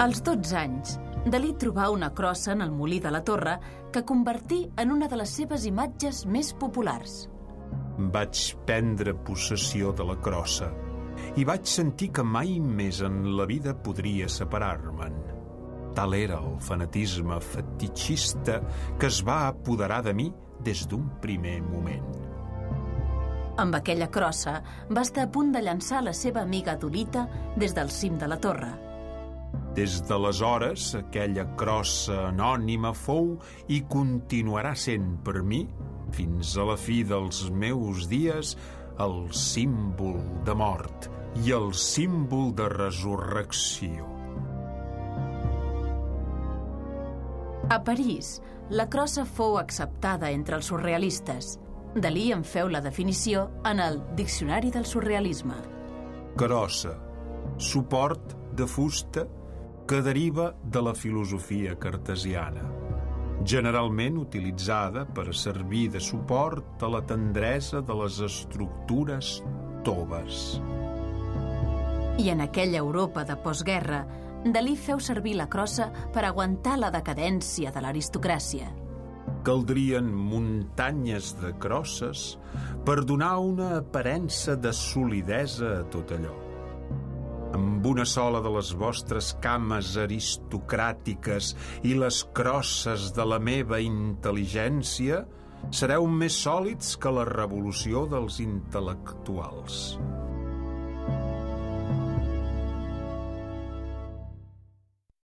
Als 12 anys, Dalí trobà una crossa en el molí de la Torre que convertí en una de les seves imatges més populars. Vaig prendre possessió de la crossa i vaig sentir que mai més en la vida podria separar-me'n. Tal era el fanatisme fetitxista que es va apoderar de mi des d'un primer moment. Amb aquella crossa va estar a punt de llançar la seva amiga Dolita des del cim de la torre. Des d'aleshores, aquella crossa anònima fou i continuarà sent per mi, fins a la fi dels meus dies, el símbol de mort i el símbol de resurrecció. A París, la crossa fou acceptada entre els surrealistes. Dalí en feu la definició en el Diccionari del Surrealisme. Crossa, suport de fusta que deriva de la filosofia cartesiana, generalment utilitzada per servir de suport a la tendresa de les estructures toves. I en aquella Europa de postguerra, Dalí feu servir la crossa per aguantar la decadència de l'aristocràcia. Caldrien muntanyes de crosses per donar una aparença de solidesa a tot allò. Amb una sola de les vostres cames aristocràtiques i les crosses de la meva intel·ligència, sereu més sòlids que la revolució dels intel·lectuals.